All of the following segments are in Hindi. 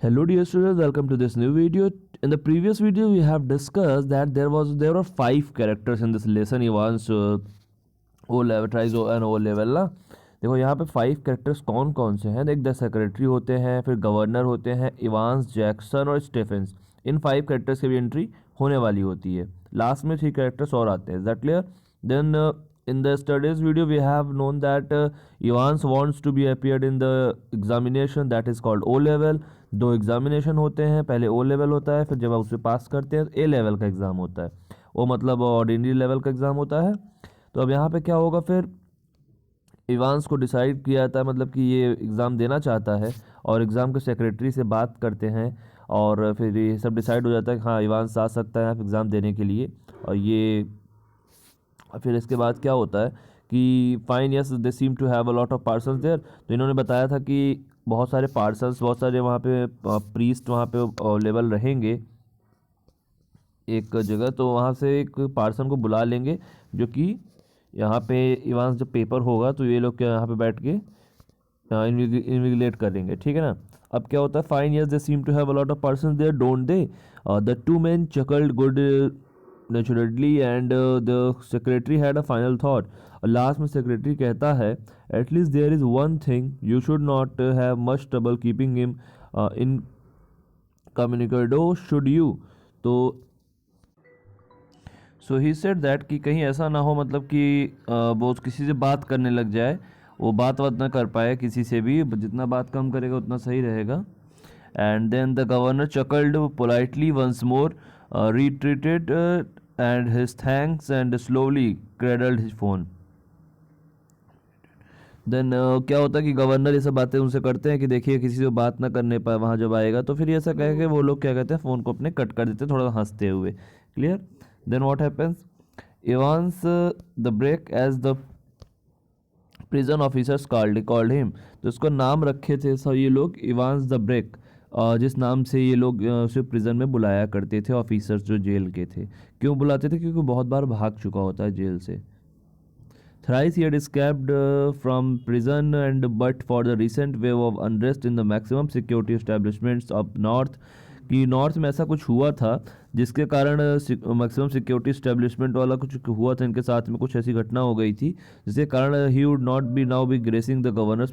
Hello dear students, welcome to this new video. In the previous video we have discussed that there were 5 characters in this lesson Ivan's O level tries and O level ना। देखो यहाँ पे 5 characters कौन कौन से हैं। देख, द सेक्रेटरी होते हैं, फिर गवर्नर होते हैं, इवांस, जैक्सन और स्टेफेंस। इन 5 characters की भी एंट्री होने वाली होती है। लास्ट में 3 characters और आते हैं। Is that clear? Then in the studies video we have known that Evans wants to be appeared in the examination that is called O level। 2 examination होते हैं, पहले O लेवल होता है, फिर जब आप उसे पास करते हैं तो A लेवल का एग्ज़ाम होता है। वो मतलब ऑर्डिनरी लेवल का एग्ज़ाम होता है। तो अब यहाँ पे क्या होगा, फिर इवांस को डिसाइड किया जाता है, मतलब कि ये एग्ज़ाम देना चाहता है, और एग्ज़ाम के सेक्रेटरी से बात करते हैं और फिर ये सब डिसाइड हो जाता है कि हाँ इवांस आ सकता है एग्ज़ाम देने के लिए। और ये फिर इसके बाद क्या होता है कि fine yes they seem to have a lot of persons there. तो इन्होंने बताया था कि बहुत सारे पार्सन्स, बहुत सारे वहाँ पे प्रीस्ट वहाँ पे लेवल रहेंगे एक जगह। तो वहाँ से एक पार्सन को बुला लेंगे जो कि यहाँ पे इवांस जब पेपर होगा तो ये लोग क्या यहाँ पे बैठ के इन्विजिलेट करेंगे, ठीक है ना। अब क्या होता है, fine yes they seem to have a lot of person there don't they. The 2 men chuckled good naturally and the secretary had a final thought। और लास्ट में सेक्रेटरी कहता है at least there is one thing you should not have much trouble keeping him incommunicado should you. तो सो ही सेड दैट कि कहीं ऐसा ना हो, मतलब कि वो किसी से बात करने लग जाए, वो बात ना कर पाए किसी से भी। जितना बात कम करेगा उतना सही रहेगा। And then the governor chuckled politely once more, retreated and his thanks and slowly cradled his phone। Then क्या होता है कि गवर्नर ये सब बातें उनसे करते हैं कि देखिए किसी से बात ना करने पाए वहाँ जब आएगा, तो फिर ऐसा कह के वो लोग क्या कहते हैं फ़ोन को अपने कट कर देते हैं थोड़ा हंसते हुए। Clear? Then what happens, Evans the break as the prison officers called him. तो इसको नाम रखे थे सब ये लोग इवांस द ब्रेक, जिस नाम से ये लोग उसे प्रिजन में बुलाया करते थे ऑफिसर्स जो जेल के थे। क्यों बुलाते थे? क्योंकि बहुत बार भाग चुका होता है जेल से। Thrice he had escaped from prison and but for the recent wave of unrest in the maximum security establishments of north, कि नॉर्थ में ऐसा कुछ हुआ था जिसके कारण मैक्सिमम सिक्योरिटी इस्टेब्लिशमेंट वाला कुछ हुआ था, इनके साथ में कुछ ऐसी घटना हो गई थी जिसके कारण ही would not be now be gracing the governor's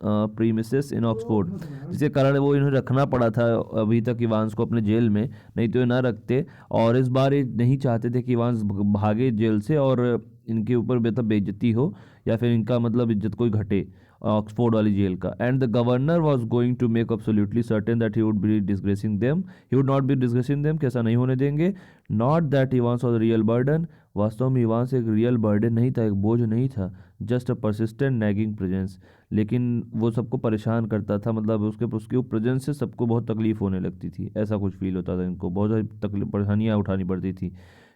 premises in Oxford, जिसके कारण वो इन्हें रखना पड़ा था अभी तक इवांस को अपने जेल में, नहीं तो ये ना रखते। और इस बार ये नहीं चाहते थे कि इवांस भागे जेल से और इनके ऊपर बेहतर बेइज्जती हो या फिर इनका मतलब इज्जत कोई घटे ऑक्सफोर्ड वाली जेल का। And the governor was going to make absolutely certain that he would be disgracing them, he would not be disgracing them, कैसा नहीं होने देंगे। Not that Evans was real burden, वास्तव में इवांस एक रियल बर्डन नहीं था, एक बोझ नहीं था, just a persistent nagging presence. लेकिन वो सबको परेशान करता था, मतलब उसके प्रेजेंस से सबको बहुत तकलीफ होने लगती थी, ऐसा कुछ फील होता था इनको, बहुत सारी तकलीफ परेशानियाँ उठानी पड़ती थी।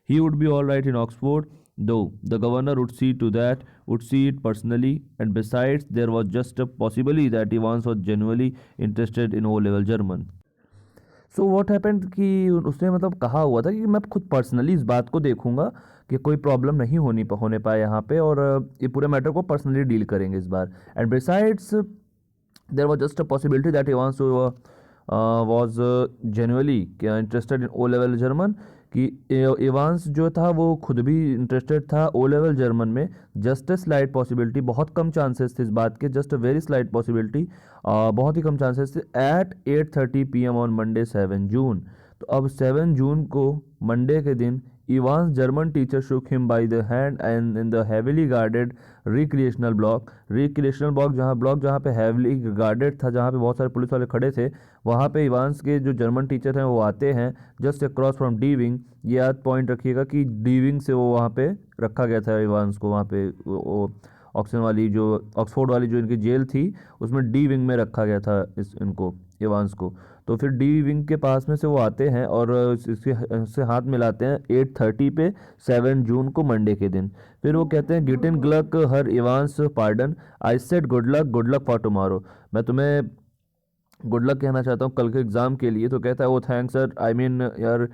He would be all right in Oxford, though the governor would see to that, would see it personally, and besides, there was just a possibility that Evans was genuinely interested in O-level German। So what happened कि उसने मतलब कहा हुआ था कि मैं खुद पर्सनली इस बात को देखूंगा कि कोई प्रॉब्लम नहीं होने पाए यहाँ पे, और ये पूरे मैटर को पर्सनली डील करेंगे इस बार। And besides there was just a possibility that Evans was genuinely interested in O level German, कि इवांस जो था वो खुद भी इंटरेस्टेड था ओ लेवल जर्मन में। जस्ट अ स्लाइट पॉसिबिलिटी, बहुत कम चांसेस थे इस बात के, just a very slight possibility, बहुत ही कम चांसेस थे। At 8:30 PM on Monday 7 June. तो अब 7 जून को मंडे के दिन Evans German teacher shook him by the hand and in the heavily guarded recreational block जहाँ पे हेविली गार्डेड था, जहाँ पे बहुत सारे पुलिस वाले खड़े थे, वहाँ पे इवांस के जो जर्मन टीचर हैं वो आते हैं just across from D wing. ये याद पॉइंट रखिएगा कि डी विंग से वो वहाँ पे रखा गया था इवांस को, वहाँ पे ऑक्सफोर्ड वाली जो इनकी जेल थी उसमें डी विंग में रखा गया था इनको इवांस को। तो फिर डी विंग के पास में से वो आते हैं और इससे हाथ मिलाते हैं 8:30 पे 7 जून को मंडे के दिन। फिर वो कहते हैं गिट इन ग्लक हर Evans pardon, I said good luck for tomorrow. मैं तुम्हें गुड लक कहना चाहता हूँ कल के एग्ज़ाम के लिए। तो कहता है वो थैंक्स सर, आई मीन यार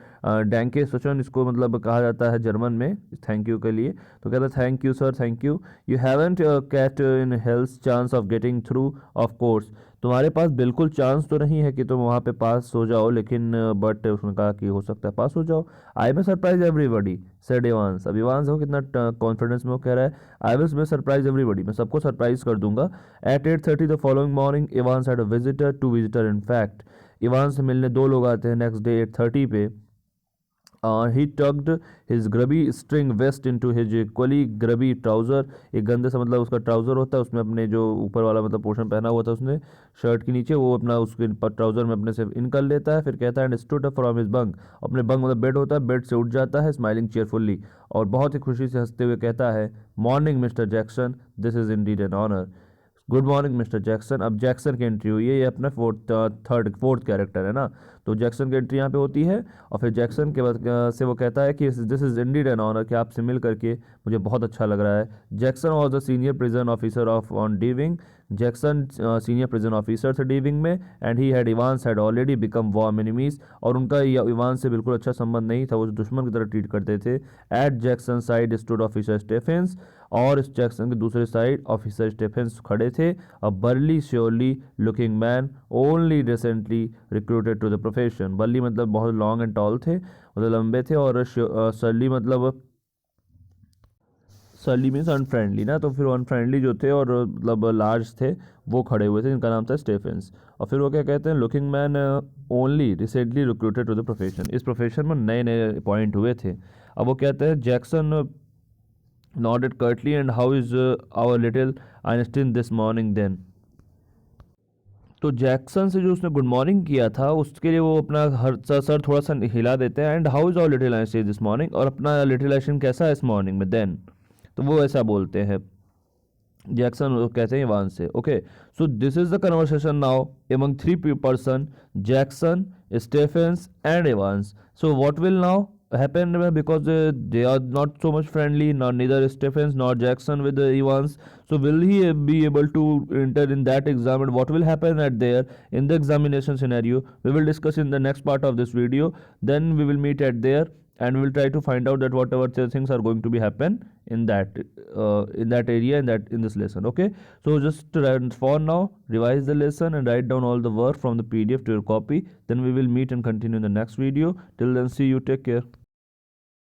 डैंके सचन इसको मतलब कहा जाता है जर्मन में थैंक यू के लिए। तो कहता है thank you sir, thank you haven't cat in hell's chance of getting through of course. तुम्हारे पास बिल्कुल चांस तो नहीं है कि तुम वहाँ पे पास हो जाओ, लेकिन बट उसने कहा कि हो सकता है पास हो जाओ। I may surprise everybody said Evans. अब इवांस हो कितना कॉन्फिडेंस में वो कह रहा है, आई विल मैं सरप्राइज एवरीबडी, मैं सबको सरप्राइज कर दूंगा। At 8:30 the following morning Evans had a visitor, two visitor in fact. Evans से मिलने दो लोग आते हैं नेक्स्ट डे 8:30 पे। He tucked his grubby string vest into his equally grubby trouser। एक गंदे सा मतलब उसका ट्राउजर होता है, उसमें अपने जो ऊपर वाला मतलब पोर्शन पहना हुआ था उसने शर्ट के नीचे, वो अपना उसके ट्राउजर में अपने से इन कर लेता है। फिर कहता है and stood up from his bunk. अपने बंक मतलब बेड होता है, बेड से उठ जाता है स्माइलिंग चेयरफुल्ली, और बहुत ही खुशी से हंसते हुए कहता है morning mister Jackson, this is indeed an honour. Good morning mister Jackson. अब जैक्सन की एंट्री हुई है, ये अपना फोर्थ कैरेक्टर है ना, तो जैक्सन की एंट्री यहाँ पे होती है। और फिर जैक्सन के बाद से वो कहता है कि this is indeed an honour, कि आपसे मिल करके मुझे बहुत अच्छा लग रहा है। Jackson was the senior prison officer of on D wing. Jackson senior prison officer थे डीविंग में, and he had Evans had already become warm enemies. और उनका इवांस से बिल्कुल अच्छा संबंध नहीं था, वो दुश्मन की तरह ट्रीट करते थे। At Jackson side stood officer Stephens. और इस जैक्सन के दूसरे साइड ऑफिसर स्टेफेंस खड़े थे। A burly surly looking man only recently recruited to the profession. Burly मतलब बहुत लॉन्ग एंड टॉल थे, मतलब लंबे थे, और सरली मतलब सरली मीन्स अनफ्रेंडली ना, तो फिर अनफ्रेंडली जो थे और मतलब लार्ज थे वो खड़े हुए थे, जिनका नाम था स्टेफेंस। और फिर वो क्या कहते हैं, looking man only recently recruited to the profession. इस प्रोफेशन में नए नए अपॉइंट हुए थे। अब वो कहते हैं Jackson nodded curtly and how is our little Einstein this morning then। तो जैक्सन से जो उसने गुड मॉर्निंग किया था उसके लिए वो अपना हर सर थोड़ा सा हिला देते हैं, and how is our little Einstein this morning, और अपना लिटिल आइंस्टीन कैसा है इस मॉर्निंग में देन, तो वो ऐसा बोलते हैं जैक्सन, वो कहते हैं इवान से। Okay, so this is the conversation now among three person, Jackson, Stephens and Evans. So what will now happen, because they are not so much friendly, not neither Stephens nor Jackson with Evans. So will he be able to enter in that exam, and what will happen at there in the examination scenario, we will discuss in the next part of this video. Then we will meet at there, and we will try to find out that whatever things are going to be happen in that area, in this lesson. Okay, so just for now revise the lesson and write down all the work from the PDF to your copy. Then we will meet and continue in the next video. Till then, see you, take care.